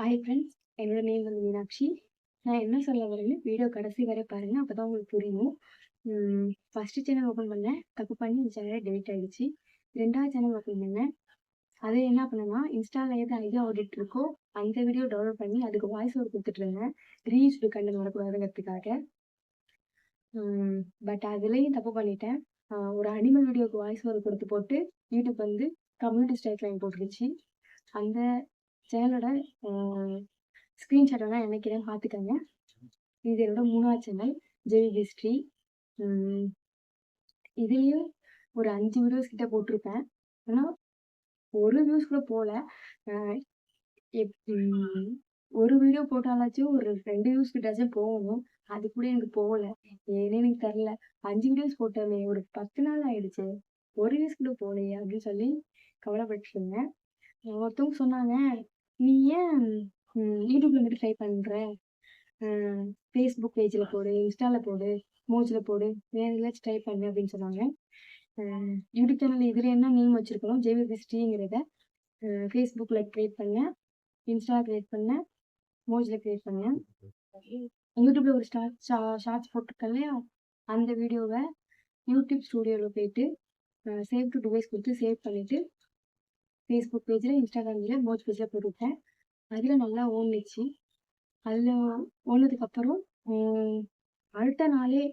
Hi friends, என்னோட name வந்து மீனாட்சி. நான் என்ன சொல்ல வரேன்னு வீடியோ கடைசி வரை பாருங்க. அப்பதான் உங்களுக்கு புரியும். ஃபர்ஸ்ட் சேனல் ஓப்பன் பண்ணேன். தப்பு பண்ணி இந்த சேனலே டெலிட் ஆயிடுச்சு. 2வது சேனல் ஓப்பன் பண்ணேன். அது என்ன பண்ணேன்னா, இன்ஸ்டால எது ஐடியா ஓடிட்டு இருக்கோ அந்த வீடியோ டவுன்லோட் பண்ணி அதுக்கு வாய்ஸ் ஓவர் கொடுத்துட்டு இருந்தேன். Reused content வரக்கூடாதுங்கிறதுக்காக. பட் அதுலேயும் தப்பு பண்ணிட்டேன். ஒரு அனிமல் வீடியோக்கு வாய்ஸ் ஓவர் கொடுத்து போட்டு யூடியூப் வந்து கம்யூனிட்டி ஸ்ட்ரைக் லைன் போட்டுருச்சு. அந்த சேனலோட ஸ்க்ரீன்ஷாட் வேணா நினைக்கிறேன், பார்த்துக்கங்க. இது என்னோட 3வது சேனல் ஜெவி ஹிஸ்ட்ரி. இதுலேயும் ஒரு 5 வீடியோஸ் கிட்ட போட்டிருப்பேன். ஆனால் ஒரு வியூஸ் கூட போகல. ஒரு வீடியோ போட்டாலாச்சும் ஒரு 2 வியூஸ் கிட்டாச்சும் போகணும். அது கூட எனக்கு போகல. ஏன்னு எனக்கு தெரில. 5 வீடியோஸ் போட்டோமே, ஒரு 10 நாள் ஆயிடுச்சு, ஒரு வியூஸ் கூட போகலையே அப்படின்னு சொல்லி கவலைப்பட்டு இருந்தேன். ஒருத்தவங்க சொன்னாங்க, நீ ஏன் யூடியூப்ல மட்டும் ட்ரை பண்ற, ஃபேஸ்புக் பேஜில் போடு, இன்ஸ்டாவில் போடு, மோஜில் போடு, வேறு எதாச்சும் ட்ரை பண்ணு அப்படின்னு சொன்னாங்க. யூடியூப் சேனல் இதில் என்ன நேம் வச்சுருக்கணும், ஜேவி ஹிஸ்ட்ரிங்கிறத ஃபேஸ்புக்கில் க்ரியேட் பண்ணேன், இன்ஸ்டாவில் க்ரியேட் பண்ணேன், மோஜில் க்ரியேட் பண்ணேன். யூடியூப்பில் ஒரு ஷார்ட்ஸ் போட்டிருக்கேன் இல்லையா, அந்த வீடியோவை யூடியூப் ஸ்டூடியோவில் போயிட்டு சேவ் டு டிவைஸ் கொடுத்து சேவ் பண்ணிவிட்டு ஃபேஸ்புக் பேஜில், இன்ஸ்டாகிராம் பேஜில், மோஜ் பேஜில் போட்டுவிட்டேன். அதில் நல்லா ஓடுனுச்சு. அதில் ஓடுனதுக்கப்புறம் அடுத்த நாளே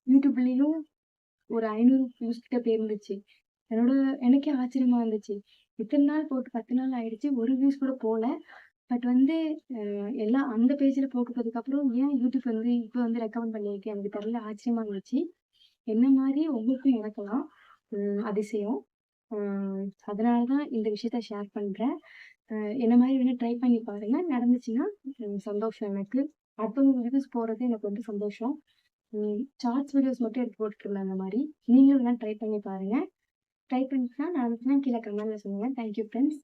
யூடியூப்லேயும் ஒரு 500 வியூஸ் கிட்ட போயிருந்துச்சு. எனக்கே ஆச்சரியமா இருந்துச்சு. இத்தனை நாள் போட்டு 10 நாள் ஆயிடுச்சு, ஒரு வியூஸ் கூட போகல. பட் வந்து எல்லாம் அந்த பேஜில் போட்டதுக்கப்புறம் ஏன் யூடியூப் வந்து இப்போ வந்து ரெக்கமெண்ட் பண்ணியிருக்கு எனக்கு தெரியல, ஆச்சரியமா இருந்துச்சு. என்ன மாதிரி உங்களுக்கும் நடக்கலாம் அதிசயம். அதனால தான் இந்த விஷயத்த ஷேர் பண்ணுறேன். என்ன மாதிரி வேணால் ட்ரை பண்ணி பாருங்கள். நடந்துச்சுன்னா சந்தோஷம் எனக்கு. அடுத்தவங்க வியூஸ் போகிறது எனக்கு வந்து சந்தோஷம். ஷார்ட்ஸ் வீடியோஸ் மட்டும் எடுத்து போட்டுருந்தேன். அந்த மாதிரி நீங்களும் வேணால் ட்ரை பண்ணி பாருங்கள். ட்ரை பண்ணிட்டுனா நடந்துச்சுன்னா கீழே கமெண்ட்டில் சொல்லுங்கள். Thank you friends.